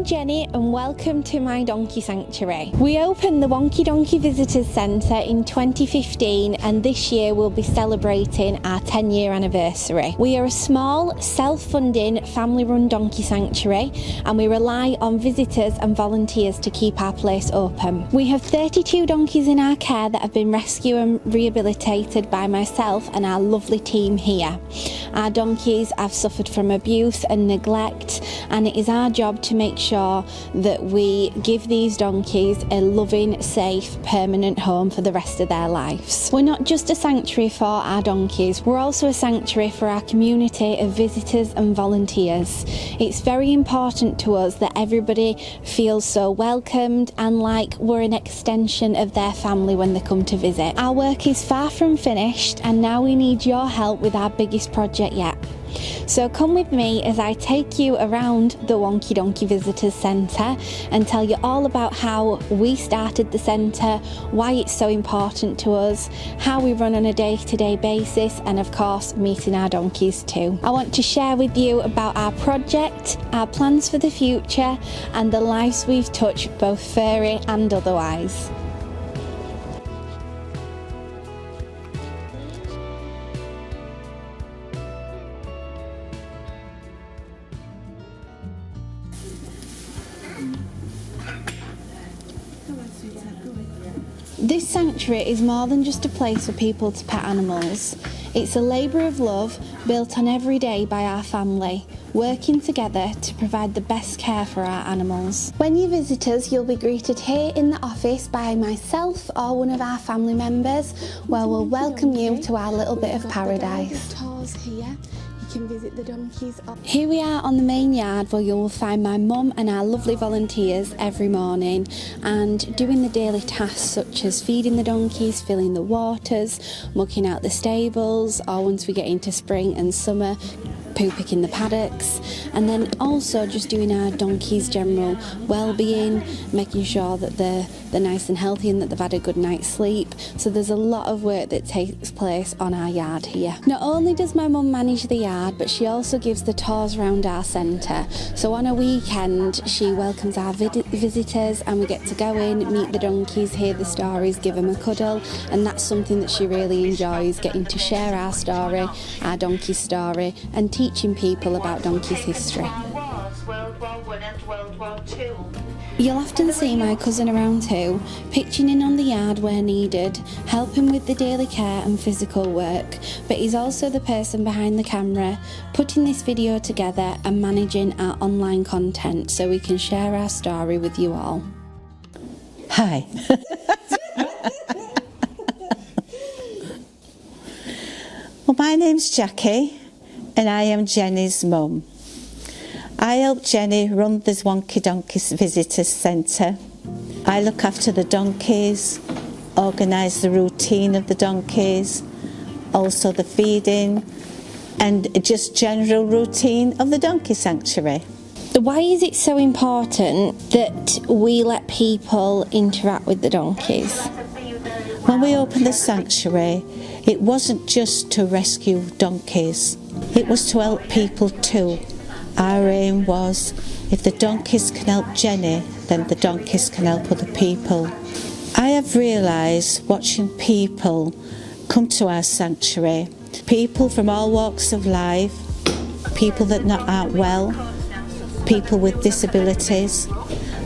I'm Jenny and welcome to my donkey sanctuary. We opened the Wonkey Donkey Visitors Centre in 2015 and this year we'll be celebrating our 10-year anniversary. We are a small, self-funding, family-run donkey sanctuary and we rely on visitors and volunteers to keep our place open. We have 32 donkeys in our care that have been rescued and rehabilitated by myself and our lovely team here. Our donkeys have suffered from abuse and neglect, and it is our job to make sure that we give these donkeys a loving, safe, permanent home for the rest of their lives. We're not just a sanctuary for our donkeys, we're also a sanctuary for our community of visitors and volunteers. It's very important to us that everybody feels so welcomed and like we're an extension of their family when they come to visit. Our work is far from finished and now we need your help with our biggest project yet. So come with me as I take you around the Wonkey Donkey Visitors Centre and tell you all about how we started the centre, why it's so important to us, how we run on a day-to-day basis, and of course meeting our donkeys too. I want to share with you about our project, our plans for the future and the lives we've touched, both furry and otherwise. This sanctuary is more than just a place for people to pet animals. It's a labour of love built on every day by our family, working together to provide the best care for our animals. When you visit us, you'll be greeted here in the office by myself or one of our family members, where we'll welcome you to our little bit of paradise. Can visit the donkeys. Here we are on the main yard where you will find my mum and our lovely volunteers every morning and doing the daily tasks such as feeding the donkeys, filling the waters, mucking out the stables, or once we get into spring and summer, poo picking the paddocks, and then also just doing our donkeys' general well-being, making sure that they're nice and healthy and that they've had a good night's sleep. So there's a lot of work that takes place on our yard here. Not only does my mum manage the yard, but she also gives the tours around our centre. So on a weekend she welcomes our visitors and we get to go in, meet the donkeys, hear the stories, give them a cuddle, and that's something that she really enjoys, getting to share our story, our donkey story, and teaching people about donkeys' history. World War I and World War II. You'll often see my cousin around too, pitching in on the yard where needed, helping with the daily care and physical work, but he's also the person behind the camera, putting this video together and managing our online content so we can share our story with you all. Hi. Well, my name's Jackie and I am Jenny's mum. I help Jenny run the Wonkey Donkey Visitors Centre. I look after the donkeys, organise the routine of the donkeys, also the feeding and just general routine of the donkey sanctuary. Why is it so important that we let people interact with the donkeys? When we opened the sanctuary, it wasn't just to rescue donkeys, it was to help people too. Our aim was, if the donkeys can help Jenny, then the donkeys can help other people. I have realised watching people come to our sanctuary, people from all walks of life, people that aren't well, people with disabilities.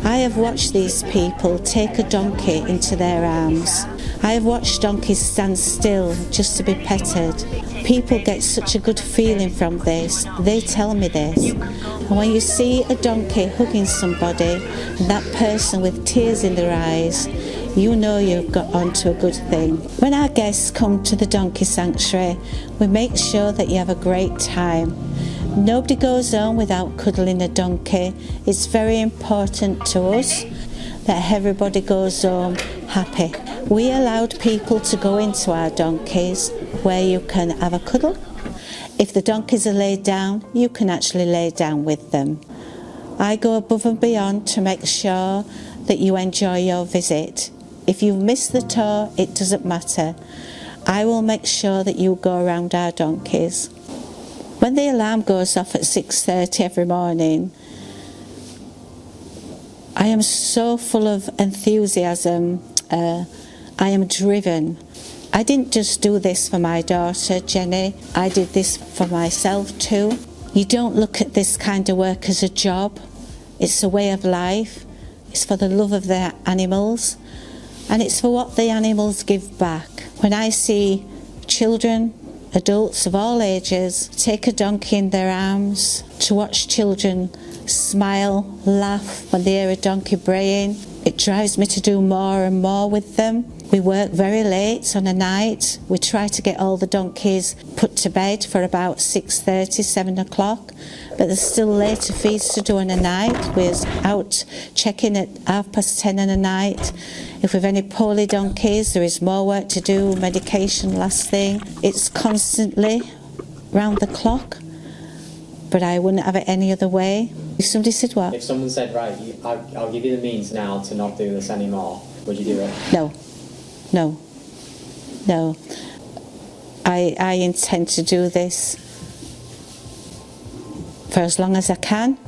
I have watched these people take a donkey into their arms. I have watched donkeys stand still just to be petted. People get such a good feeling from this. They tell me this. And when you see a donkey hugging somebody and that person with tears in their eyes, you know you've got onto a good thing. When our guests come to the donkey sanctuary, we make sure that you have a great time. Nobody goes home without cuddling a donkey. It's very important to us that everybody goes home happy. We allowed people to go into our donkeys where you can have a cuddle. If the donkeys are laid down, you can actually lay down with them. I go above and beyond to make sure that you enjoy your visit. If you've missed the tour, it doesn't matter. I will make sure that you go around our donkeys. When the alarm goes off at 6:30 every morning, I am so full of enthusiasm. I am driven. I didn't just do this for my daughter, Jenny. I did this for myself too. You don't look at this kind of work as a job. It's a way of life. It's for the love of the animals. And it's for what the animals give back. When I see children, adults of all ages, take a donkey in their arms, to watch children smile, laugh when they hear a donkey braying, it drives me to do more and more with them. We work very late on a night. We try to get all the donkeys put to bed for about 6:30, 7 o'clock, but there's still later feeds to do on a night. We're out checking at 10:30 on a night. If we've any poorly donkeys, there is more work to do, medication last thing. It's constantly round the clock, but I wouldn't have it any other way. If somebody said what? If someone said, right, I'll give you the means now to not do this anymore, would you do it? No. I intend to do this for as long as I can,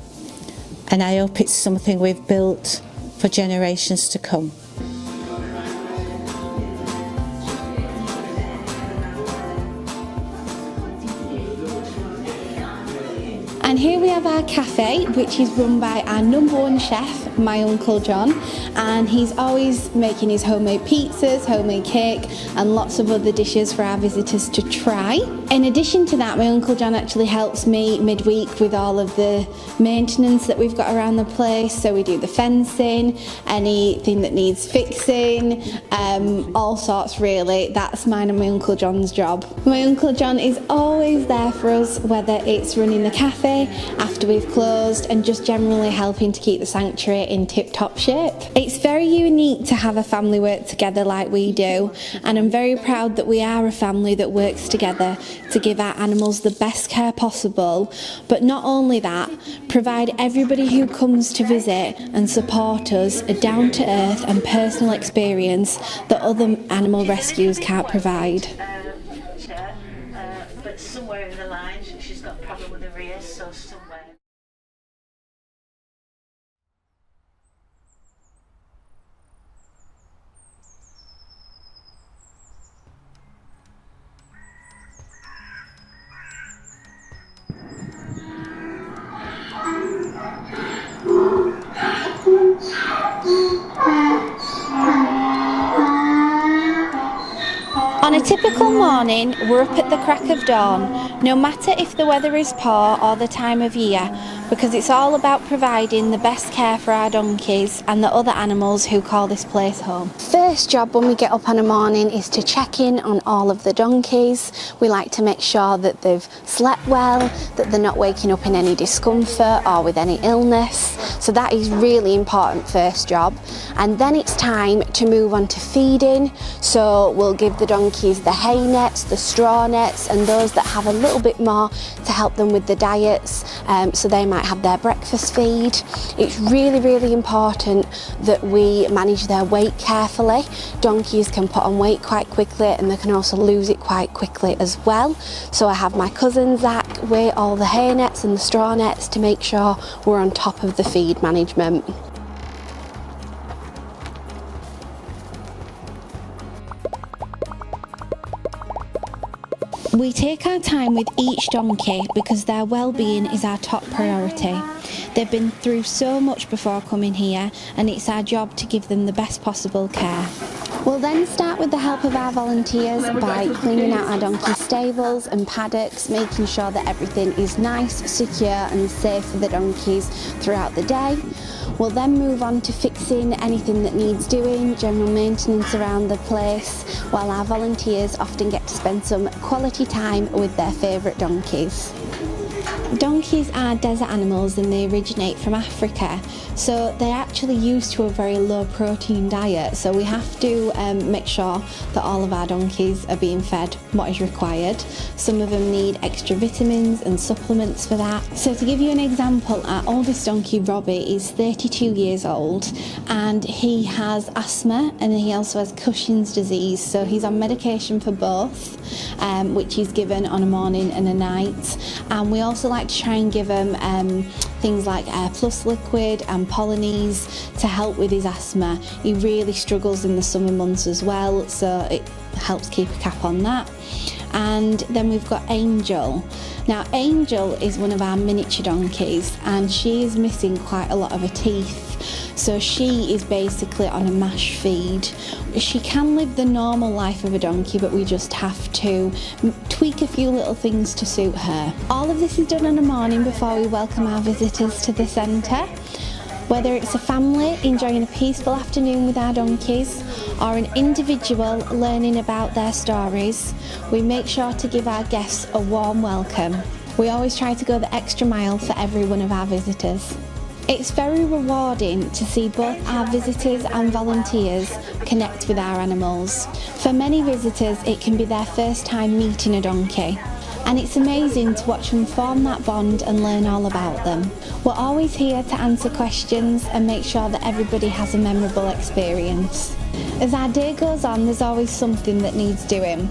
and I hope it's something we've built for generations to come. And here we have our cafe, which is run by our #1 chef, my Uncle John, and he's always making his homemade pizzas, homemade cake, and lots of other dishes for our visitors to try. In addition to that, my Uncle John actually helps me midweek with all of the maintenance that we've got around the place. So we do the fencing, anything that needs fixing, all sorts really. That's mine and my Uncle John's job. My Uncle John is always there for us, whether it's running the cafe after we've closed and just generally helping to keep the sanctuary in tip-top shape. It's very unique to have a family work together like we do, and I'm very proud that we are a family that works together to give our animals the best care possible, but not only that, provide everybody who comes to visit and support us a down-to-earth and personal experience that other animal rescues can't provide. But somewhere in the line, she's got a problem with her ears, so somewhere. On a typical morning, we're up at the crack of dawn, no matter if the weather is poor or the time of year, because it's all about providing the best care for our donkeys and the other animals who call this place home. First job when we get up on a morning is to check in on all of the donkeys. We like to make sure that they've slept well, that they're not waking up in any discomfort or with any illness. So that is really important first job. And then it's time to move on to feeding. So we'll give the donkeys the hay nets, the straw nets, and those that have a little bit more to help them with the diets, so they might have their breakfast feed. It's really, really important that we manage their weight carefully. Donkeys can put on weight quite quickly, and they can also lose it quite quickly as well. So I have my cousin Zach weigh all the hay nets and the straw nets to make sure we're on top of the feed management. We take our time with each donkey because their well-being is our top priority. They've been through so much before coming here, and it's our job to give them the best possible care. We'll then start with the help of our volunteers by cleaning out our donkey stables and paddocks, making sure that everything is nice, secure and safe for the donkeys throughout the day. We'll then move on to fixing anything that needs doing, general maintenance around the place, while our volunteers often get to spend some quality time with their favourite donkeys. Donkeys are desert animals and they originate from Africa, so they're actually used to a very low protein diet, so we have to make sure that all of our donkeys are being fed what is required. Some of them need extra vitamins and supplements for that. So to give you an example, our oldest donkey Robbie is 32 years old and he has asthma and he also has Cushing's disease, so he's on medication for both, which he's given on a morning and a night. And we also like to try and give him things like Air Plus liquid and Polonese to help with his asthma. He really struggles in the summer months as well, so it helps keep a cap on that. And then we've got Angel. Now Angel is one of our miniature donkeys, and she is missing quite a lot of her teeth, so she is basically on a mash feed. She can live the normal life of a donkey, but we just have to tweak a few little things to suit her. All of this is done in the morning before we welcome our visitors to the centre. Whether it's a family enjoying a peaceful afternoon with our donkeys or an individual learning about their stories, we make sure to give our guests a warm welcome. We always try to go the extra mile for every one of our visitors. It's very rewarding to see both our visitors and volunteers connect with our animals. For many visitors, it can be their first time meeting a donkey, and it's amazing to watch them form that bond and learn all about them. We're always here to answer questions and make sure that everybody has a memorable experience. As our day goes on, there's always something that needs doing,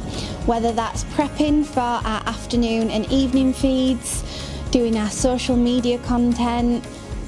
whether that's prepping for our afternoon and evening feeds, doing our social media content,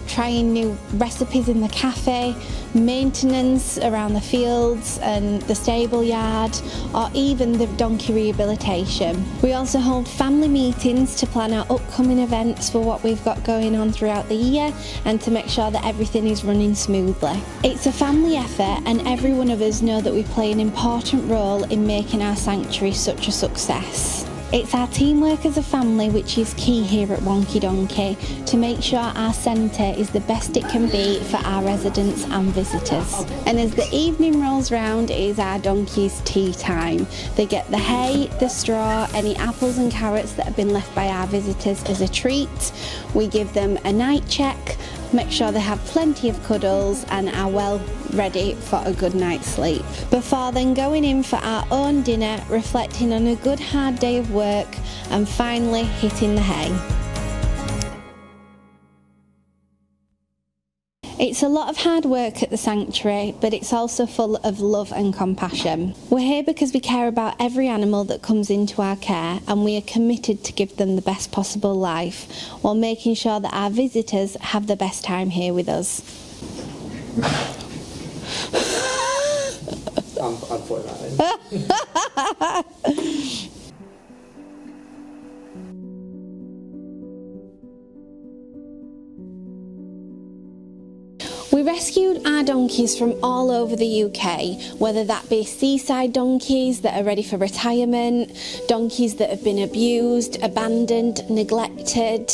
trying new recipes in the cafe, maintenance around the fields and the stable yard, or even the donkey rehabilitation. We also hold family meetings to plan our upcoming events for what we've got going on throughout the year and to make sure that everything is running smoothly. It's a family effort, and every one of us know that we play an important role in making our sanctuary such a success. It's our teamwork as a family which is key here at Wonkey Donkey to make sure our centre is the best it can be for our residents and visitors. And as the evening rolls round, it is our donkeys' tea time. They get the hay, the straw, any apples and carrots that have been left by our visitors as a treat. We give them a night check, make sure they have plenty of cuddles and are well ready for a good night's sleep. Before then going in for our own dinner, reflecting on a good hard day of work and finally hitting the hay. It's a lot of hard work at the sanctuary, but it's also full of love and compassion. We're here because we care about every animal that comes into our care, and we are committed to give them the best possible life while making sure that our visitors have the best time here with us. I'm putting that in. We rescued our donkeys from all over the UK, whether that be seaside donkeys that are ready for retirement, donkeys that have been abused, abandoned, neglected,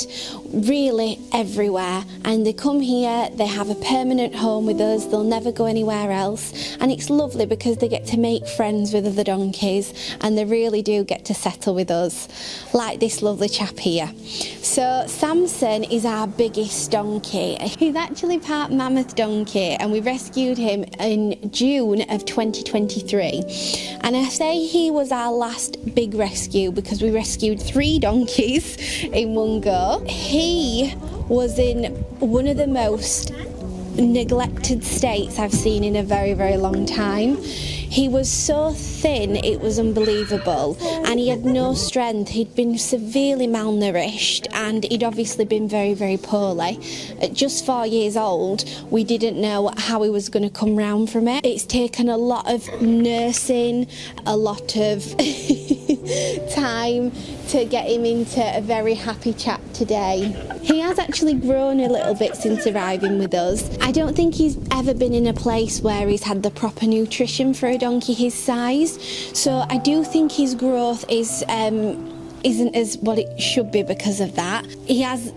really everywhere. And they come here, they have a permanent home with us, they'll never go anywhere else. And it's lovely because they get to make friends with other donkeys and they really do get to settle with us, like this lovely chap here. So Samson is our biggest donkey. He's actually part mammoth donkey, and we rescued him in June of 2023. And I say he was our last big rescue because we rescued 3 donkeys in one go. He was in one of the most neglected states I've seen in a very, very long time. He was so thin, it was unbelievable, and he had no strength. He'd been severely malnourished, and he'd obviously been very, very poorly. At just 4 years old, we didn't know how he was going to come round from it. It's taken a lot of nursing, a lot of time to get him into a very happy chap today. He has actually grown a little bit since arriving with us. I don't think he's ever been in a place where he's had the proper nutrition for a donkey his size, so I do think his growth isn't as what it should be because of that. He has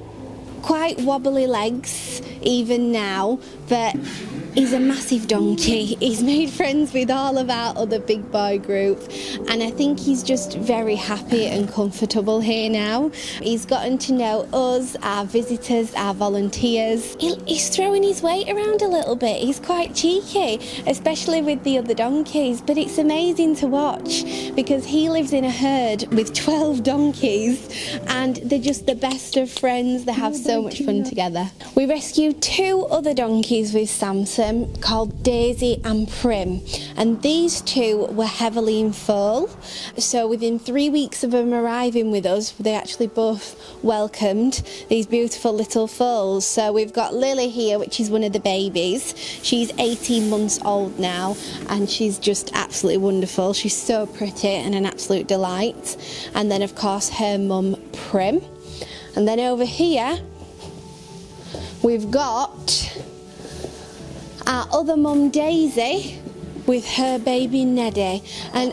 quite wobbly legs even now, but he's a massive donkey. He's made friends with all of our other big boy group, and I think he's just very happy and comfortable here now. He's gotten to know us, our visitors, our volunteers. He's throwing his weight around a little bit. He's quite cheeky, especially with the other donkeys, but it's amazing to watch because he lives in a herd with 12 donkeys and they're just the best of friends. They have so much fun together. We rescued 2 other donkeys with Samson bottom called Daisy and Prim, and these two were heavily in foal. So within 3 weeks of them arriving with us, they actually both welcomed these beautiful little foals. So we've got Lily here, which is one of the babies. She's 18 months old now, and she's just absolutely wonderful. She's so pretty and an absolute delight. And then of course her mum Prim. And then over here we've got our other mum Daisy with her baby Neddy. And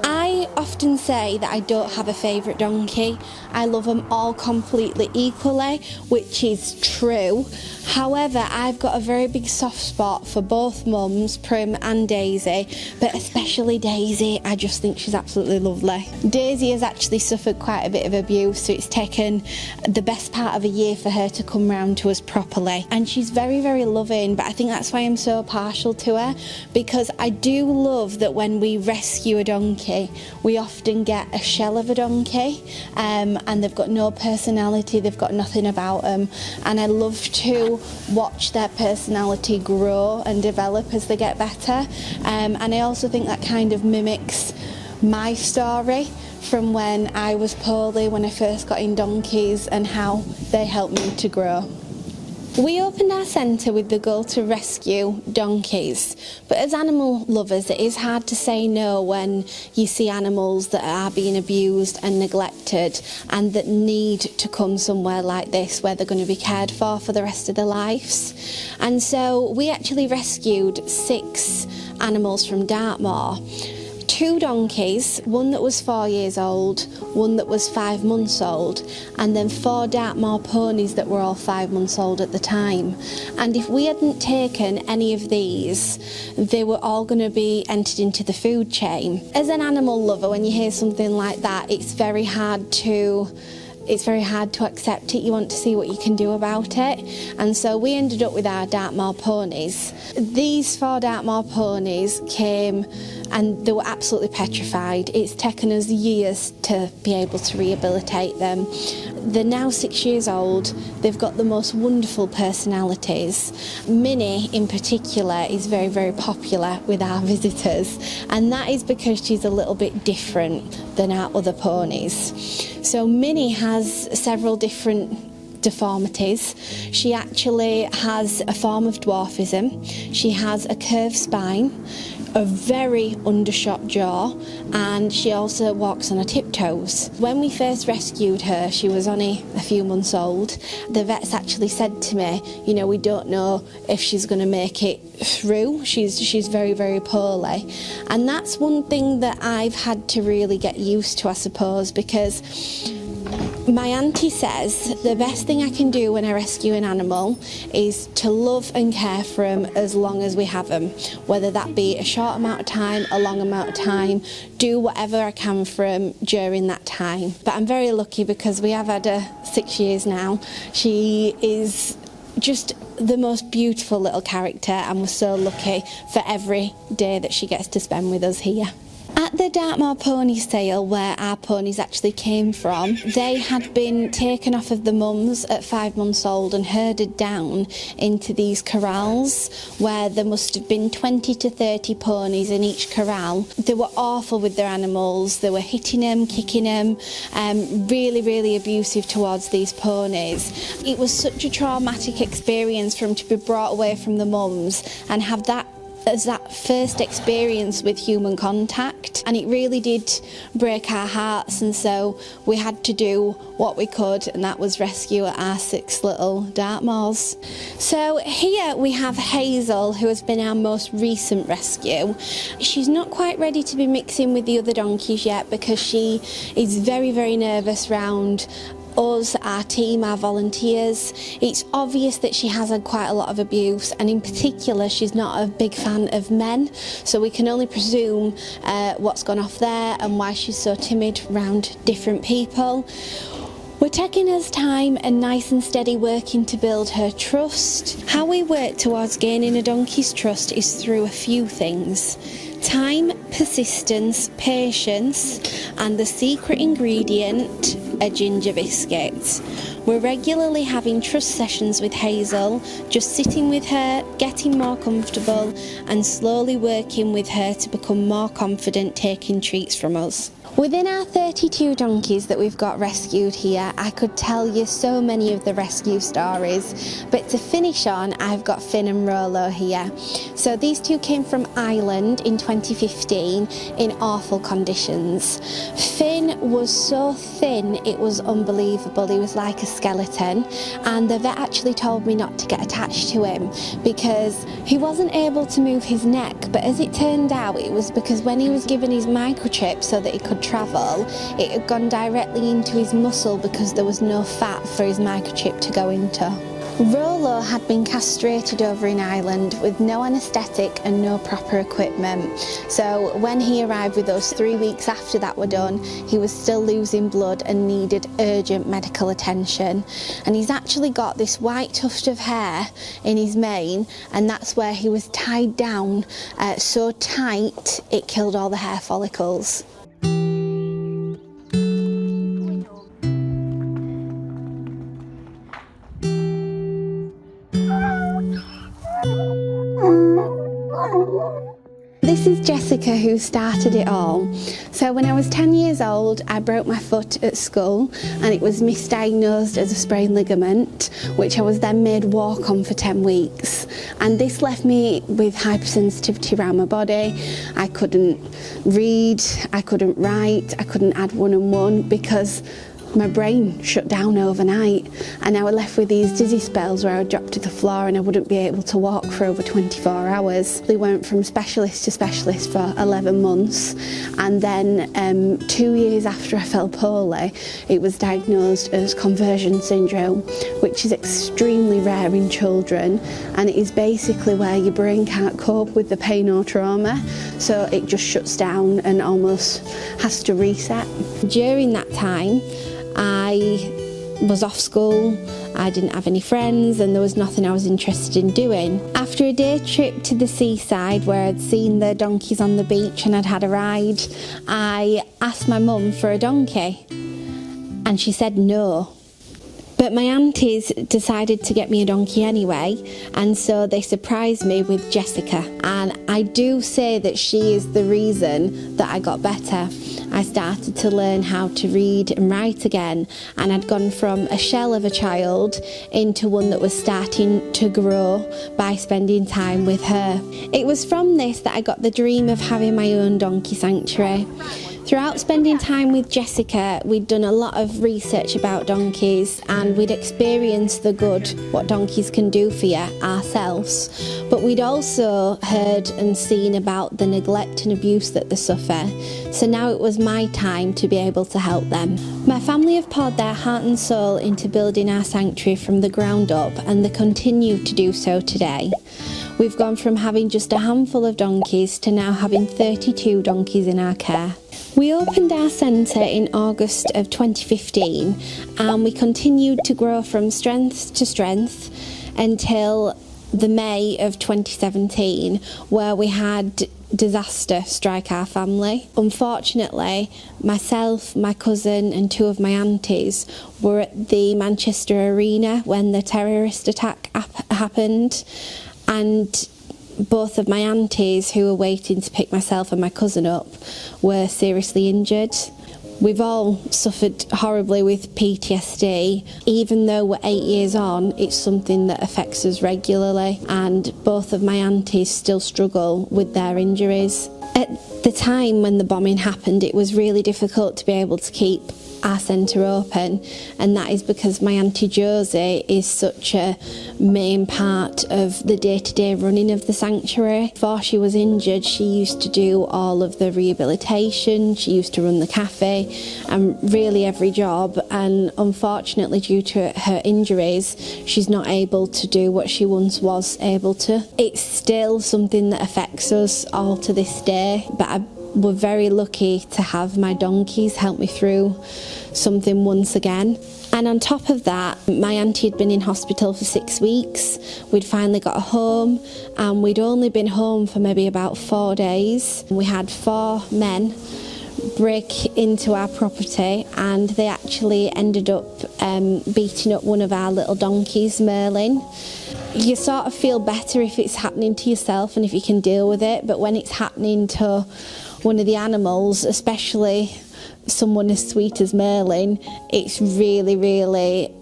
I often say that I don't have a favourite donkey. I love them all completely equally, which is true. However, I've got a very big soft spot for both mums, Prim and Daisy, but especially Daisy. I just think she's absolutely lovely. Daisy has actually suffered quite a bit of abuse, so it's taken the best part of a year for her to come round to us properly. And she's very, very loving, but I think that's why I'm so partial to her, because I do love that when we rescue a donkey, we often get a shell of a donkey, and they've got no personality, they've got nothing about them, and I love to watch their personality grow and develop as they get better, and I also think that kind of mimics my story from when I was poorly, when I first got in donkeys, and how they helped me to grow. We opened our centre with the goal to rescue donkeys, but as animal lovers it is hard to say no when you see animals that are being abused and neglected and that need to come somewhere like this where they're going to be cared for the rest of their lives. And so we actually rescued 6 animals from Dartmoor. 2 donkeys, one that was 4 years old, one that was 5 months old, and then 4 Dartmoor ponies that were all 5 months old at the time. And if we hadn't taken any of these, they were all going to be entered into the food chain. As an animal lover, when you hear something like that, it's very hard to accept it. You want to see what you can do about it. And so we ended up with our Dartmoor ponies. These 4 Dartmoor ponies came and they were absolutely petrified. It's taken us years to be able to rehabilitate them. They're now 6 years old. They've got the most wonderful personalities. Minnie in particular is very, very popular with our visitors, and that is because she's a little bit different than our other ponies. So Minnie has several different deformities. She actually has a form of dwarfism. She has a curved spine, a very undershot jaw, and she also walks on her tiptoes. When we first rescued her, she was only a few months old. The vets actually said to me, you know, we don't know if she's going to make it through. She's very, very poorly. And that's one thing that I've had to really get used to, I suppose, because my auntie says the best thing I can do when I rescue an animal is to love and care for them as long as we have them, whether that be a short amount of time, a long amount of time, do whatever I can for them during that time. But I'm very lucky because we have had her 6 years now. She is just the most beautiful little character, and we're so lucky for every day that she gets to spend with us here. At the Dartmoor pony sale, where our ponies actually came from, they had been taken off of the mums at 5 months old and herded down into these corrals where there must have been 20 to 30 ponies in each corral. They were awful with their animals. They were hitting them, kicking them, really, really abusive towards these ponies. It was such a traumatic experience for them to be brought away from the mums and have that as that first experience with human contact, and it really did break our hearts, and so we had to do what we could, and that was rescue our 6 little Dartmoors. So here we have Hazel, who has been our most recent rescue. She's not quite ready to be mixing with the other donkeys yet because she is very, very nervous round us, our team, our volunteers. It's obvious that she has had quite a lot of abuse, and in particular she's not a big fan of men, so we can only presume what's gone off there and why she's so timid around different people. We're taking us time and nice and steady working to build her trust. How we work towards gaining a donkey's trust is through a few things: time, persistence, patience, and the secret ingredient, a ginger biscuit. We're regularly having trust sessions with Hazel, just sitting with her, getting more comfortable and slowly working with her to become more confident taking treats from us. Within our 32 donkeys that we've got rescued here, I could tell you so many of the rescue stories, but to finish on, I've got Finn and Rolo here. So these two came from Ireland in 2015 in awful conditions. Finn was so thin, it was unbelievable. He was like a skeleton, and the vet actually told me not to get attached to him because he wasn't able to move his neck, but as it turned out, it was because when he was given his microchip so that he could travel, it had gone directly into his muscle because there was no fat for his microchip to go into. Rolo had been castrated over in Ireland with no anaesthetic and no proper equipment. So when he arrived with us 3 weeks after that were done, he was still losing blood and needed urgent medical attention. And he's actually got this white tuft of hair in his mane, and that's where he was tied down so tight it killed all the hair follicles. This is Jessica, who started it all. So when I was 10 years old, I broke my foot at school and it was misdiagnosed as a sprained ligament, which I was then made walk on for 10 weeks. And this left me with hypersensitivity around my body. I couldn't read, I couldn't write, I couldn't add one and one because my brain shut down overnight, and I was left with these dizzy spells where I would drop to the floor and I wouldn't be able to walk for over 24 hours. We went from specialist to specialist for 11 months, and then 2 years after I fell poorly, it was diagnosed as conversion syndrome, which is extremely rare in children, and it is basically where your brain can't cope with the pain or trauma, so it just shuts down and almost has to reset. During that time, I was off school, I didn't have any friends, and there was nothing I was interested in doing. After a day trip to the seaside where I'd seen the donkeys on the beach and I'd had a ride, I asked my mum for a donkey and she said no. But my aunties decided to get me a donkey anyway, and so they surprised me with Jessica. And I do say that she is the reason that I got better. I started to learn how to read and write again, and I'd gone from a shell of a child into one that was starting to grow by spending time with her. It was from this that I got the dream of having my own donkey sanctuary. Throughout spending time with Jessica, we'd done a lot of research about donkeys and we'd experienced the good, what donkeys can do for you ourselves. But we'd also heard and seen about the neglect and abuse that they suffer. So now it was my time to be able to help them. My family have poured their heart and soul into building our sanctuary from the ground up, and they continue to do so today. We've gone from having just a handful of donkeys to now having 32 donkeys in our care. We opened our centre in August of 2015, and we continued to grow from strength to strength until the May of 2017, where we had disaster strike our family. Unfortunately, myself, my cousin and two of my aunties were at the Manchester Arena when the terrorist attack happened, and both of my aunties, who were waiting to pick myself and my cousin up, were seriously injured. We've all suffered horribly with PTSD. Even though we're 8 years on, it's something that affects us regularly, and both of my aunties still struggle with their injuries. At the time when the bombing happened, it was really difficult to be able to keep our centre open, and that is because my auntie Josie is such a main part of the day-to-day running of the sanctuary. Before she was injured, she used to do all of the rehabilitation, she used to run the cafe and really every job, and unfortunately due to her injuries she's not able to do what she once was able to. It's still something that affects us all to this day, but we're very lucky to have my donkeys help me through something once again. And on top of that, my auntie had been in hospital for 6 weeks. We'd finally got a home, and we'd only been home for maybe about 4 days. We had 4 men break into our property, and they actually ended up beating up one of our little donkeys, Merlin. You sort of feel better if it's happening to yourself and if you can deal with it, but when it's happening to one of the animals, especially someone as sweet as Merlin, it's really, really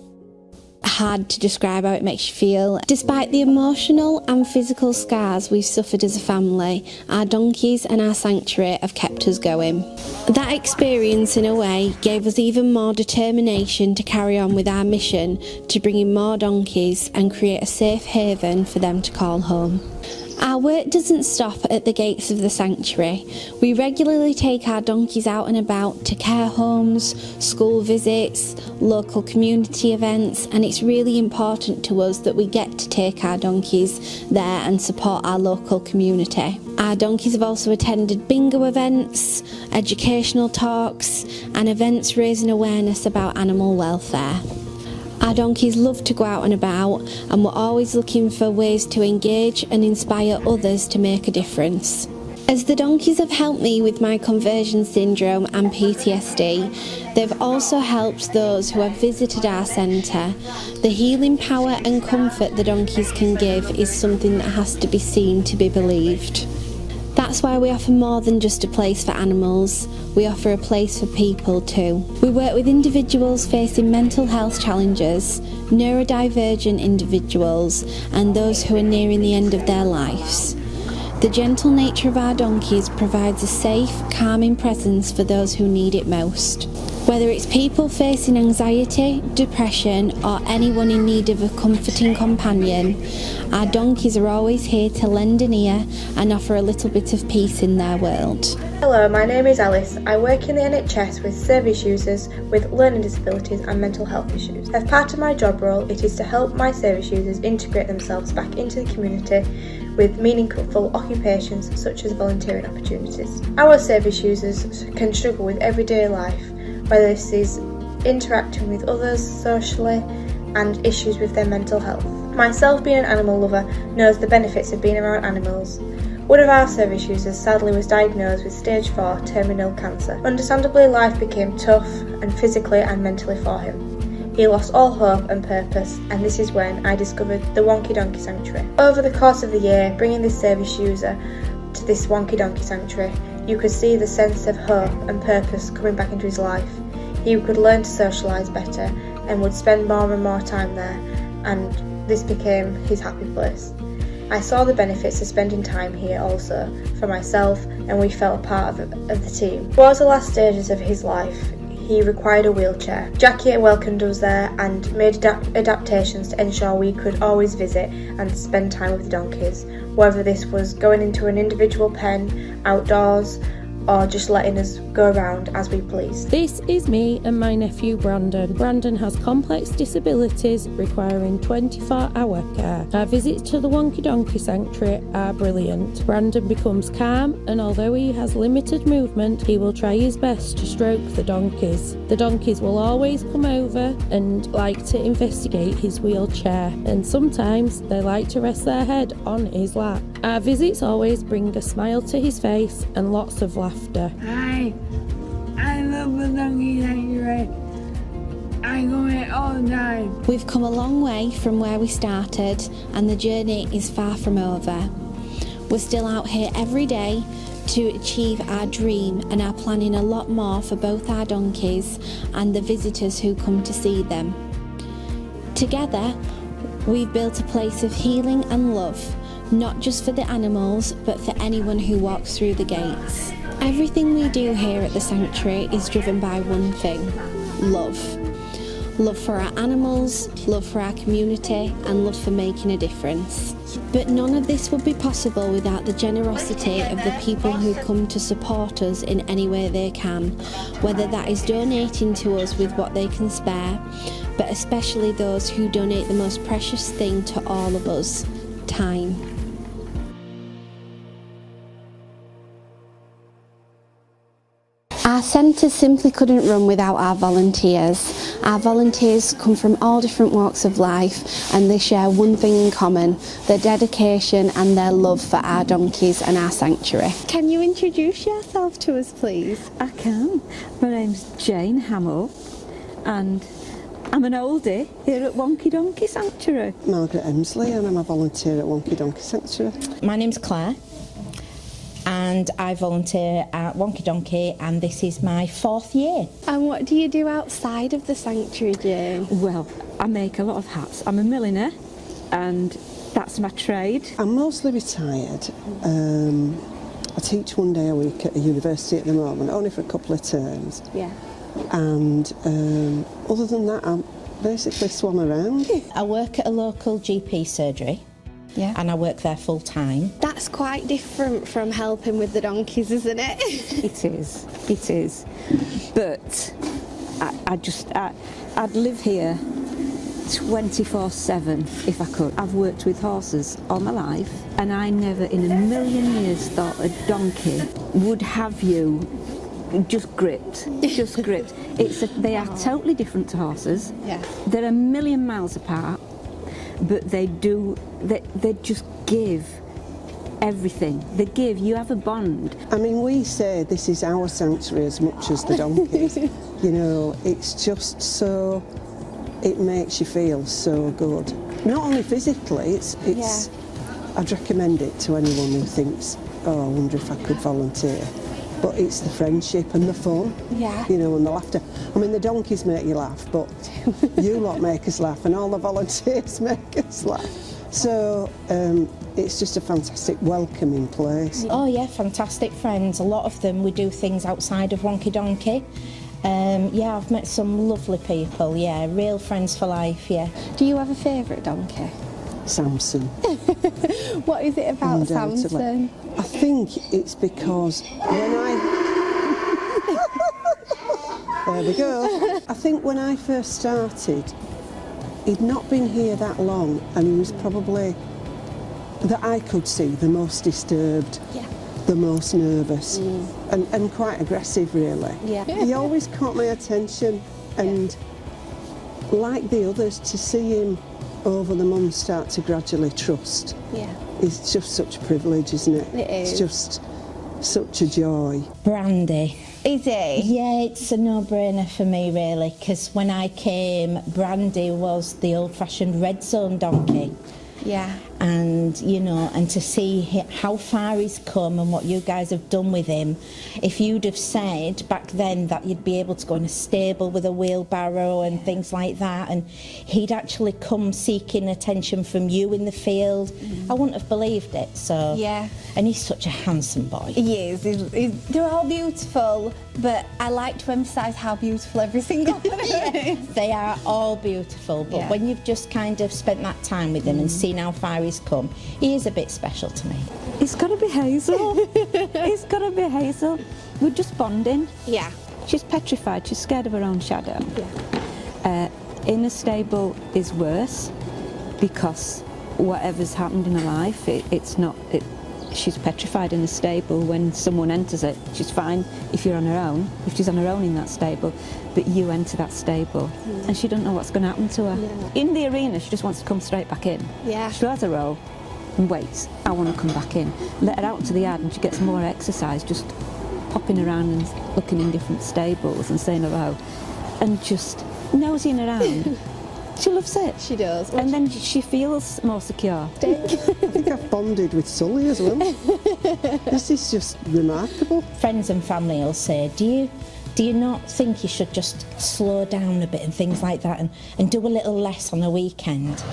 hard to describe how it makes you feel. Despite the emotional and physical scars we've suffered as a family, our donkeys and our sanctuary have kept us going. That experience, in a way, gave us even more determination to carry on with our mission to bring in more donkeys and create a safe haven for them to call home. Our work doesn't stop at the gates of the sanctuary. We regularly take our donkeys out and about to care homes, school visits, local community events, and it's really important to us that we get to take our donkeys there and support our local community. Our donkeys have also attended bingo events, educational talks, and events raising awareness about animal welfare. Our donkeys love to go out and about, and we're always looking for ways to engage and inspire others to make a difference. As the donkeys have helped me with my conversion syndrome and PTSD, they've also helped those who have visited our centre. The healing power and comfort the donkeys can give is something that has to be seen to be believed. That's why we offer more than just a place for animals, we offer a place for people too. We work with individuals facing mental health challenges, neurodivergent individuals, and those who are nearing the end of their lives. The gentle nature of our donkeys provides a safe, calming presence for those who need it most. Whether it's people facing anxiety, depression, or anyone in need of a comforting companion, our donkeys are always here to lend an ear and offer a little bit of peace in their world. Hello, my name is Alice. I work in the NHS with service users with learning disabilities and mental health issues. As part of my job role, it is to help my service users integrate themselves back into the community with meaningful occupations such as volunteering opportunities. Our service users can struggle with everyday life, whether this is interacting with others socially and issues with their mental health. Myself, being an animal lover, knows the benefits of being around animals. One of our service users sadly was diagnosed with stage 4 terminal cancer. Understandably, life became tough and physically and mentally for him. He lost all hope and purpose, and this is when I discovered the Wonkey Donkey Sanctuary. Over the course of the year, bringing this service user to this Wonkey Donkey Sanctuary, you could see the sense of hope and purpose coming back into his life. He could learn to socialise better and would spend more and more time there, and this became his happy place. I saw the benefits of spending time here also for myself, and we felt a part of the team. Towards the last stages of his life, he required a wheelchair. Jackie welcomed us there and made adaptations to ensure we could always visit and spend time with the donkeys, whether this was going into an individual pen, outdoors, or just letting us go around as we please. This is me and my nephew Brandon. Brandon has complex disabilities requiring 24-hour care. Our visits to the Wonkey Donkey Sanctuary are brilliant. Brandon becomes calm, and although he has limited movement, he will try his best to stroke the donkeys. The donkeys will always come over and like to investigate his wheelchair, and sometimes they like to rest their head on his lap. Our visits always bring a smile to his face and lots of laughter. Hi, I love the Donkey Sanctuary. I go here all the time. We've come a long way from where we started, and the journey is far from over. We're still out here every day to achieve our dream, and are planning a lot more for both our donkeys and the visitors who come to see them. Together, we've built a place of healing and love, not just for the animals, but for anyone who walks through the gates. Everything we do here at the sanctuary is driven by one thing: love. Love for our animals, love for our community, and love for making a difference. But none of this would be possible without the generosity of the people who come to support us in any way they can, whether that is donating to us with what they can spare, but especially those who donate the most precious thing to all of us: time. Our centre simply couldn't run without our volunteers. Our volunteers come from all different walks of life and they share one thing in common, their dedication and their love for our donkeys and our sanctuary. Can you introduce yourself to us, please? I can. My name's Jane Hamill and I'm an oldie here at Wonkey Donkey Sanctuary. Margaret Emsley and I'm a volunteer at Wonkey Donkey Sanctuary. My name's Claire and I volunteer at Wonkey Donkey and this is my 4th year. And what do you do outside of the sanctuary, Jane? Well, I make a lot of hats. I'm a milliner and that's my trade. I'm mostly retired. I teach one day a week at a university at the moment, only for a couple of terms. Yeah. And other than that, I basically swan around. I work at a local GP surgery. Yeah. And I work there full time. That's quite different from helping with the donkeys, isn't it? It is. But I'd live here 24/7 if I could. I've worked with horses all my life and I never in a million years thought a donkey would have you just gripped. They are totally different to horses. Yeah. They're a million miles apart, but they just give everything. They give, you have a bond. I mean, we say this is our sanctuary as much as the donkeys. You know, it's just so, it makes you feel so good. Not only physically, it's. I'd recommend it to anyone who thinks, oh, I wonder if I could volunteer. But it's the friendship and the fun, you know, and the laughter. I mean, the donkeys make you laugh, but you lot make us laugh, and all the volunteers make us laugh. So it's just a fantastic, welcoming place. Oh yeah, fantastic friends. A lot of them, we do things outside of Wonkey Donkey. Yeah, I've met some lovely people, yeah, real friends for life, yeah. Do you have a favourite donkey? Samson. What is it about Samson? I think it's because when there we go. I think when I first started, he'd not been here that long and he was probably, that I could see, the most disturbed, the most nervous and quite aggressive really. Yeah. He always caught my attention and like the others, to see him over the months start to gradually trust is just such a privilege, isn't it? It is. It's just such a joy. Brandy. Is he? Yeah, it's a no-brainer for me really, because when I came, Brandy was the old-fashioned red zone donkey. Yeah. And, you know, and to see how far he's come and what you guys have done with him, if you'd have said back then that you'd be able to go in a stable with a wheelbarrow and things like that, and he'd actually come seeking attention from you in the field, I wouldn't have believed it. So Yeah. And he's such a handsome boy. He is. They're all beautiful, but I like to emphasise how beautiful every single one is. They are all beautiful, but when you've just kind of spent that time with him and seen how far he's come, he is a bit special to me. It's got to be Hazel. It's got to be Hazel. We're just bonding. Yeah. She's petrified. She's scared of her own shadow. In a stable is worse because whatever's happened in her life, she's petrified in the stable. When someone enters it, she's fine if you're on her own, if she's on her own in that stable, but you enter that stable and she doesn't know what's going to happen to her. Yeah. In the arena, she just wants to come straight back in. Yeah. She has a row and waits. I want to come back in. Let her out into the yard and she gets more exercise, just popping around and looking in different stables and saying hello and just nosing around. She loves it. She does. And then she feels more secure. I think I've bonded with Sully as well. This is just remarkable. Friends and family will say, do you not think you should just slow down a bit and things like that and do a little less on a weekend?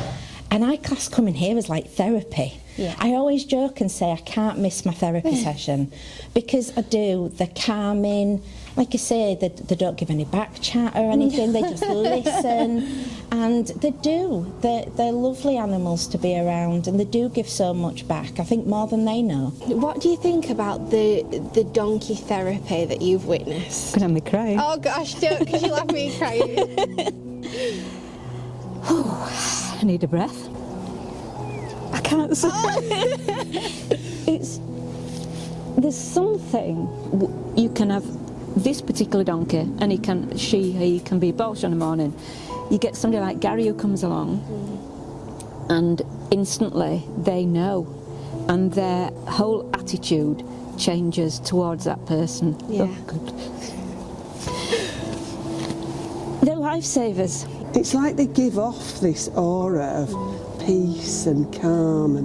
And I class coming here as like therapy. Yeah. I always joke and say I can't miss my therapy session because I do. They're calming. Like I say, they don't give any back chat or anything. They just listen, and they do. They're lovely animals to be around, and they do give so much back. I think more than they know. What do you think about the donkey therapy that you've witnessed? Gonna have me crying. Oh gosh, don't, because you'll have me crying. I need a breath. I can't say. There's something you can have this particular donkey, and he can be both on the morning. You get somebody like Gary who comes along, and instantly they know, and their whole attitude changes towards that person. Yeah. Oh, good. They're lifesavers. It's like they give off this aura of peace and calm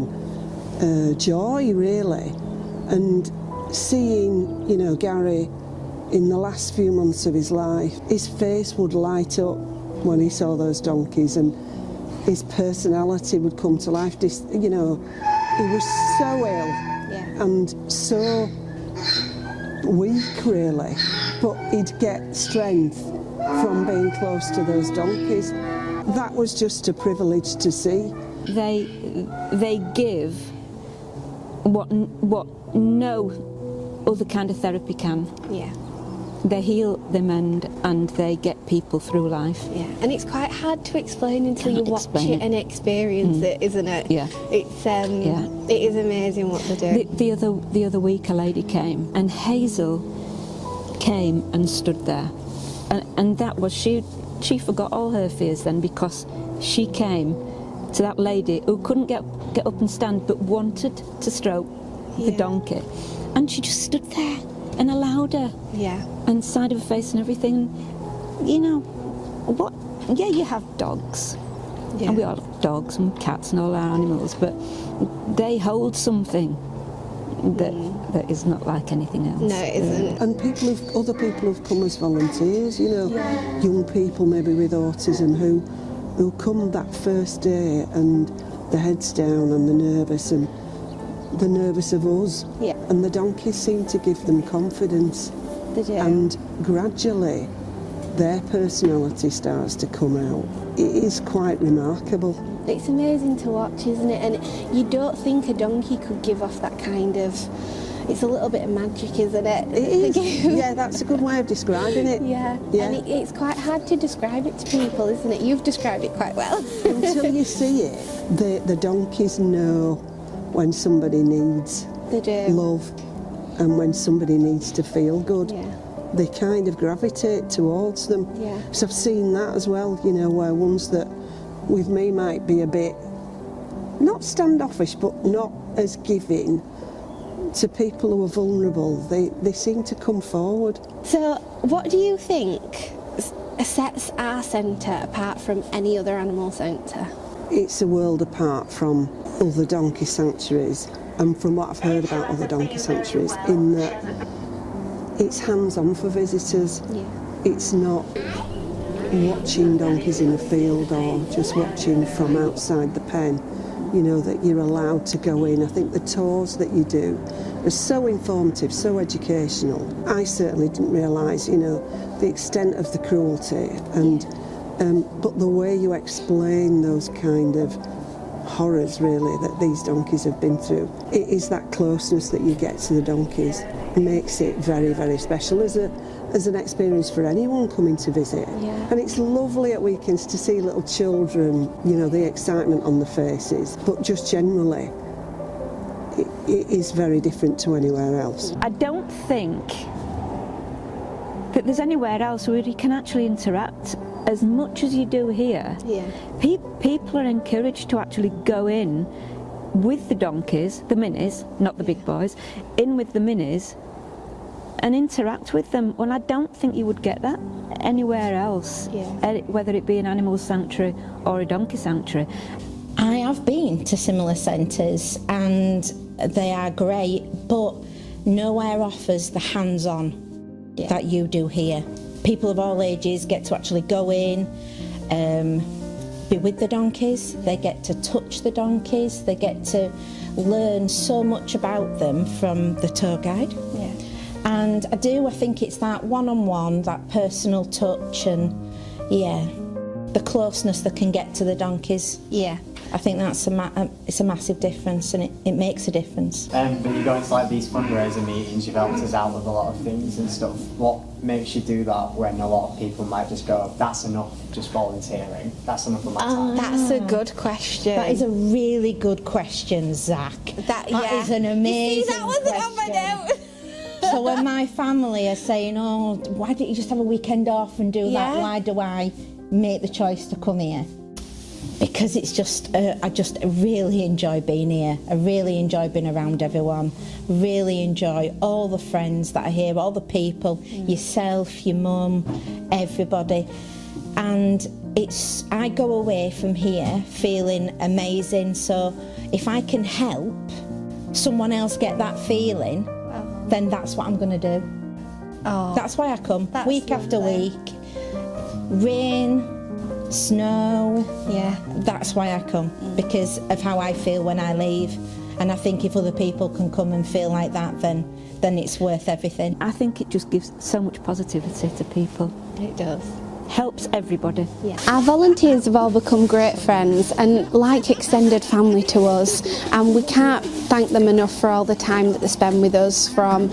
and joy, really. And seeing, you know, Gary in the last few months of his life, his face would light up when he saw those donkeys, and his personality would come to life. You know, he was so ill and so weak, really, but he'd get strength from being close to those donkeys. That was just a privilege to see. They give what no other kind of therapy can. Yeah. They heal, they mend, and they get people through life. Yeah, and it's quite hard to explain until you watch it and experience it, isn't it? Yeah. It's it is amazing what they do. The other week, a lady came, and Hazel came and stood there, and that was she forgot all her fears then, because she came to that lady who couldn't get up and stand but wanted to stroke the donkey, and she just stood there and allowed her. Yeah. And side of her face and everything. You know, what? Yeah, you have dogs. Yeah. And we all have dogs and cats and all our animals, but they hold something that is not like anything else. No, it isn't. And other people have come as volunteers, you know, young people maybe with autism who come that first day and the head's down and they're nervous of us. Yeah. And the donkeys seem to give them confidence. They do. And gradually their personality starts to come out. It is quite remarkable. It's amazing to watch, isn't it? And you don't think a donkey could give off that kind of... It's a little bit of magic, isn't it? It is. Yeah, that's a good way of describing it. Yeah. And it's quite hard to describe it to people, isn't it? You've described it quite well. Until you see it, the donkeys know when somebody needs love and when somebody needs to feel good. Yeah. They kind of gravitate towards them. Yeah. So I've seen that as well, you know, where ones that with me might be a bit, not standoffish, but not as giving to people who are vulnerable. They seem to come forward. So what do you think sets our centre apart from any other animal centre? It's a world apart from other donkey sanctuaries, and from what I've heard about other donkey sanctuaries, in that it's hands-on for visitors. Yeah. It's not watching donkeys in a field or just watching from outside the pen. You know, that you're allowed to go in. I think the tours that you do are so informative, so educational. I certainly didn't realise, you know, the extent of the cruelty, and but the way you explain those kind of horrors, really, that these donkeys have been through, it is that closeness that you get to the donkeys. It makes it very, very special as an experience for anyone coming to visit. Yeah. And it's lovely at weekends to see little children, you know, the excitement on the faces, but just generally it is very different to anywhere else. I don't think that there's anywhere else where you can actually interact as much as you do here. Yeah. People are encouraged to actually go in with the donkeys, the minis, not the big boys, in with the minis and interact with them, when I don't think you would get that anywhere else, whether it be an animal sanctuary or a donkey sanctuary. I have been to similar centres and they are great, but nowhere offers the hands-on that you do here. People of all ages get to actually go in, be with the donkeys, they get to touch the donkeys, they get to learn so much about them from the tour guide. Yeah. And I think it's that one-on-one, that personal touch, and the closeness that can get to the donkeys. Yeah. I think that's it's a massive difference, and it makes a difference. But you go into like these fundraiser meetings, you've helped us out with a lot of things and stuff. What makes you do that when a lot of people might just go, that's enough, just volunteering, that's enough of my time? That's a good question. That is a really good question, Zach. That is an amazing that wasn't on my note. So when my family are saying, oh, why don't you just have a weekend off and do that, why do I make the choice to come here? Because it's just, I just really enjoy being here. I really enjoy being around everyone. Really enjoy all the friends that are here, all the people, yourself, your mum, everybody. And I go away from here feeling amazing. So if I can help someone else get that feeling, then that's what I'm going to do. That's why I come, week after week. Rain, snow, that's why I come, because of how I feel when I leave. And I think if other people can come and feel like that, then it's worth everything. I think it just gives so much positivity to people. It does. Helps everybody. Our volunteers have all become great friends and like extended family to us, and we can't thank them enough for all the time that they spend with us, from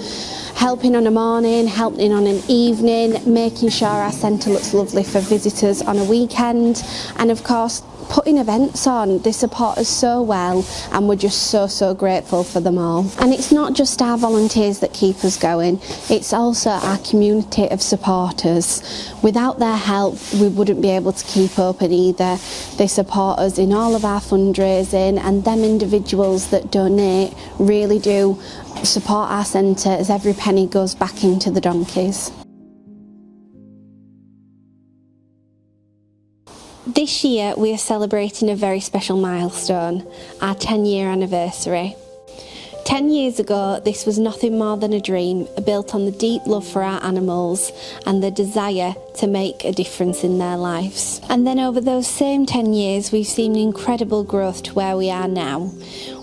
helping on a morning, helping on an evening, making sure our centre looks lovely for visitors on a weekend, and of course putting events on. They support us so well, and we're just so grateful for them all. And it's not just our volunteers that keep us going, it's also our community of supporters. Without their help we wouldn't be able to keep open either. They support us in all of our fundraising, and them individuals that donate really do support our centre, as every penny goes back into the donkeys. This year we are celebrating a very special milestone, our 10-year anniversary. 10 years ago this was nothing more than a dream, built on the deep love for our animals and the desire to make a difference in their lives. And then over those same 10 years we've seen incredible growth to where we are now.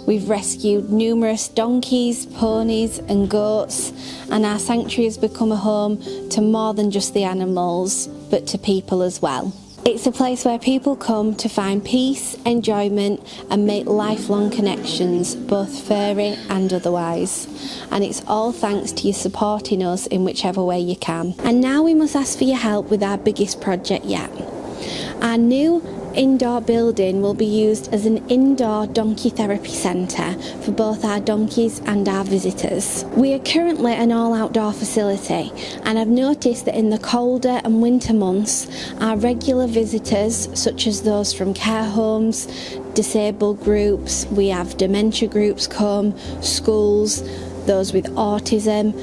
We've rescued numerous donkeys, ponies and goats, and our sanctuary has become a home to more than just the animals, but to people as well. It's a place where people come to find peace, enjoyment and make lifelong connections, both furry and otherwise. And it's all thanks to you supporting us in whichever way you can. And now we must ask for your help with our biggest project yet. Our new indoor building will be used as an indoor donkey therapy centre for both our donkeys and our visitors. We are currently an all-outdoor facility, and I've noticed that in the colder and winter months our regular visitors, such as those from care homes, disabled groups, we have dementia groups come, schools, those with autism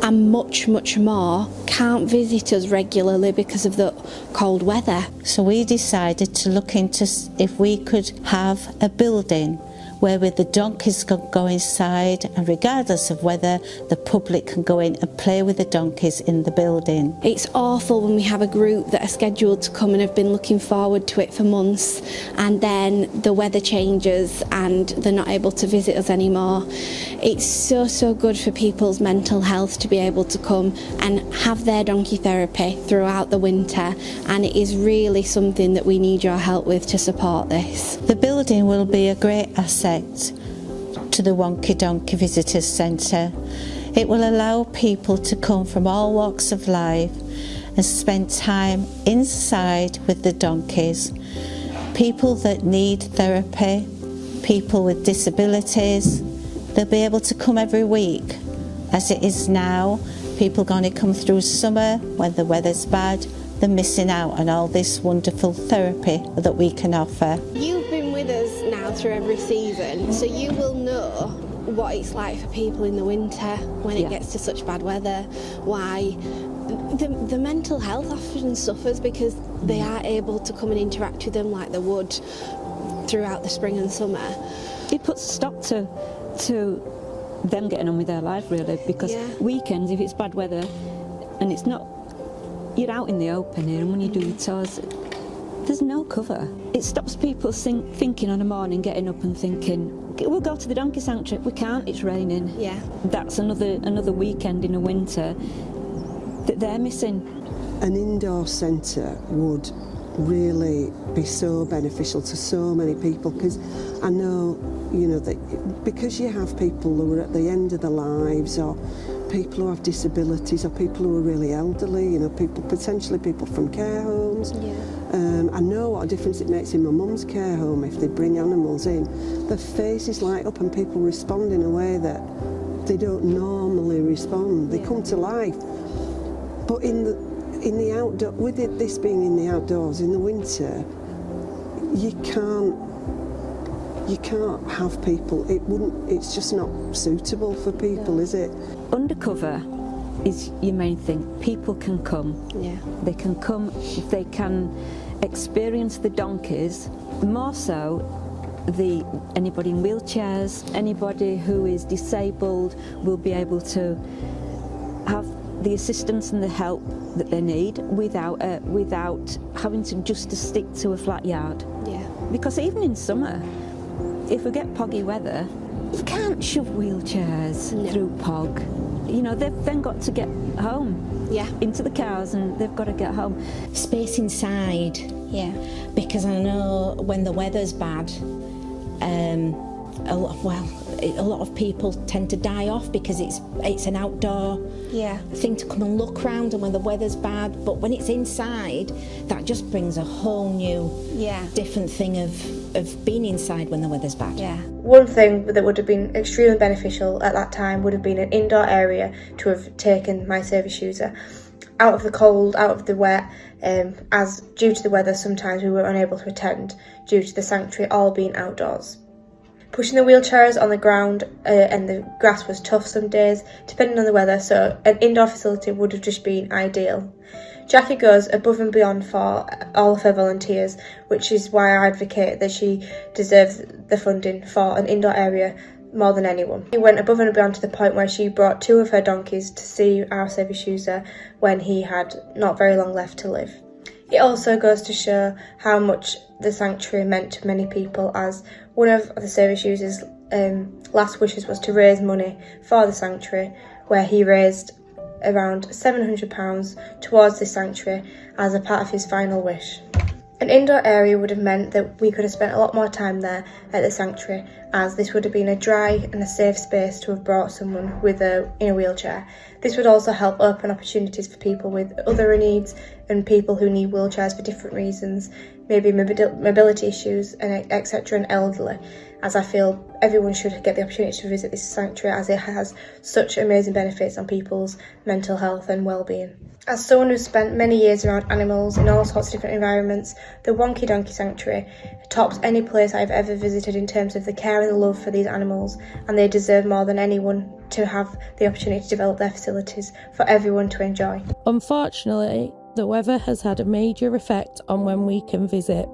and much more, can't visit us regularly because of the cold weather. So we decided to look into if we could have a building where the donkeys could go inside, and regardless of whether the public can go in and play with the donkeys in the building. It's awful when we have a group that are scheduled to come and have been looking forward to it for months, and then the weather changes and they're not able to visit us anymore. It's so good for people's mental health to be able to come and have their donkey therapy throughout the winter, and it is really something that we need your help with to support this. The building will be a great asset to the Wonkey Donkey Visitors Centre. It will allow people to come from all walks of life and spend time inside with the donkeys. People that need therapy, people with disabilities, they'll be able to come every week. As it is now, people are going to come through summer when the weather's bad, they're missing out on all this wonderful therapy that we can offer. You've been with us now through every season, so you will know what it's like for people in the winter when it gets to such bad weather, why the mental health often suffers because they are able to come and interact with them like they would throughout the spring and summer. It puts a stop to them getting on with their life, really, because weekends, if it's bad weather and it's not, you're out in the open here, and when you do your tours there's no cover. It stops people thinking on a morning, getting up and thinking, we'll go to the donkey sanctuary. We can't, it's raining. Yeah. That's another weekend in the winter that they're missing. An indoor centre would really be so beneficial to so many people, because I know, you know, that because you have people who are at the end of their lives, or people who have disabilities, or people who are really elderly, you know, potentially people from care homes. Yeah. I know what a difference it makes in my mum's care home if they bring animals in. Their faces light up and people respond in a way that they don't normally respond. They come to life. But in the outdoor, with this being in the outdoors, in the winter, you can't have people. It's just not suitable for people, is it? Undercover is your main thing. People can come. Yeah. They can come, they can experience the donkeys, more so anybody in wheelchairs, anybody who is disabled will be able to have the assistance and the help that they need without having to stick to a flat yard. Yeah. Because even in summer, if we get poggy weather, you can't shove wheelchairs through pog. You know, they've then got to get home. Yeah. Into the cars, and they've got to get home. Space inside. Yeah. Because I know when the weather's bad, a lot of people tend to die off because it's an outdoor thing to come and look round, and when the weather's bad. But when it's inside, that just brings a whole new different thing of being inside when the weather's bad. Yeah. One thing that would have been extremely beneficial at that time would have been an indoor area to have taken my service user out of the cold, out of the wet, as due to the weather sometimes we were unable to attend due to the sanctuary all being outdoors. Pushing the wheelchairs on the ground and the grass was tough some days, depending on the weather, so an indoor facility would have just been ideal. Jackie goes above and beyond for all of her volunteers, which is why I advocate that she deserves the funding for an indoor area more than anyone. She went above and beyond to the point where she brought 2 of her donkeys to see our service user when he had not very long left to live. It also goes to show how much the sanctuary meant to many people, as one of the service users' last wishes was to raise money for the sanctuary, where he raised around £700 towards the sanctuary as a part of his final wish. An indoor area would have meant that we could have spent a lot more time there at the sanctuary, as this would have been a dry and a safe space to have brought someone in a wheelchair. This would also help open opportunities for people with other needs and people who need wheelchairs for different reasons, maybe mobility issues, and etc. and elderly, as I feel everyone should get the opportunity to visit this sanctuary, as it has such amazing benefits on people's mental health and well-being. As someone who's spent many years around animals in all sorts of different environments, the Wonkey Donkey Sanctuary tops any place I've ever visited in terms of the care and the love for these animals, and they deserve more than anyone to have the opportunity to develop their facilities for everyone to enjoy. Unfortunately, the weather has had a major effect on when we can visit.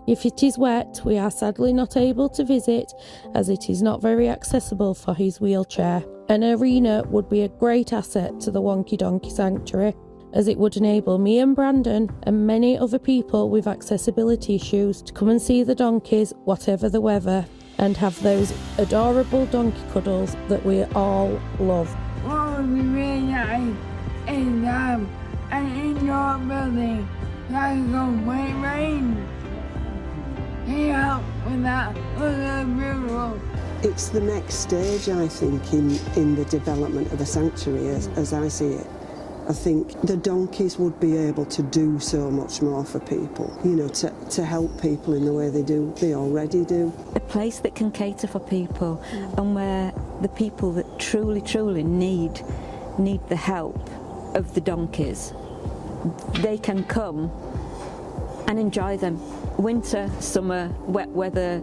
If it is wet, we are sadly not able to visit, as it is not very accessible for his wheelchair. An arena would be a great asset to the Wonkey Donkey Sanctuary, as it would enable me and Brandon and many other people with accessibility issues to come and see the donkeys whatever the weather, and have those adorable donkey cuddles that we all love. What would be really nice is an indoor building that can wait rain. Help with that was beautiful. It's the next stage, I think, in the development of the sanctuary, as I see it. I think the donkeys would be able to do so much more for people, you know, to help people in the way they already do. A place that can cater for people, and where the people that truly need the help of the donkeys, they can come and enjoy them. Winter, summer, wet weather,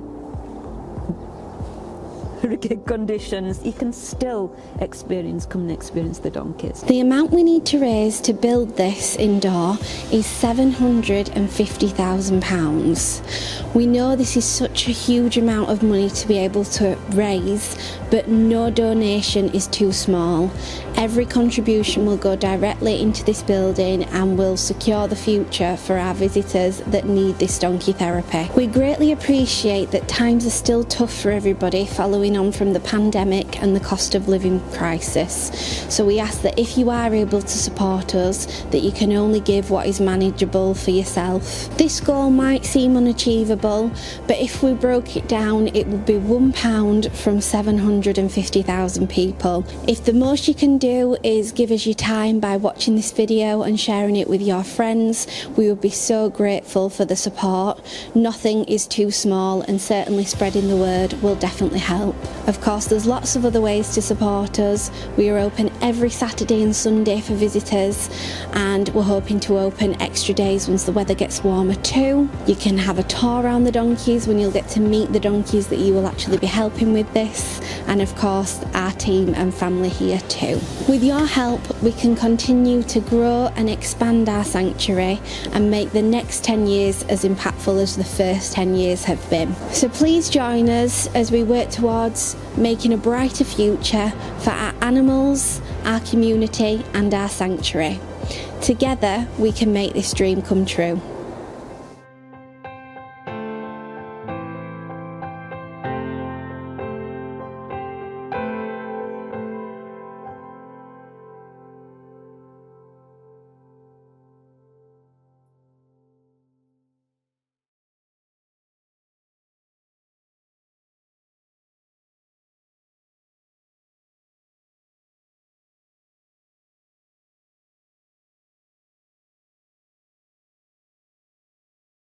conditions, you can still come and experience the donkeys. The amount we need to raise to build this indoor is £750,000. We know this is such a huge amount of money to be able to raise, but no donation is too small. Every contribution will go directly into this building and will secure the future for our visitors that need this donkey therapy. We greatly appreciate that times are still tough for everybody following on from the pandemic and the cost of living crisis. So we ask that if you are able to support us, that you can only give what is is manageable for yourself. This goal might seem unachievable, but if we broke it down, it would be £1 from 750,000 people. If the most you can do is give us your time by watching this video and sharing it with your friends, we would be so grateful for the support. Nothing is too small, and certainly spreading the word will definitely help. Of course, there's lots of other ways to support us. We are open every Saturday and Sunday for visitors, and we're hoping to open extra days once the weather gets warmer too. You can have a tour around the donkeys when you'll get to meet the donkeys that you will actually be helping with this, and of course our team and family here too. With your help, we can continue to grow and expand our sanctuary and make the next 10 years as impactful as the first 10 years have been. So please join us as we work towards making a brighter future for our animals, our community and our sanctuary. Together we can make this dream come true.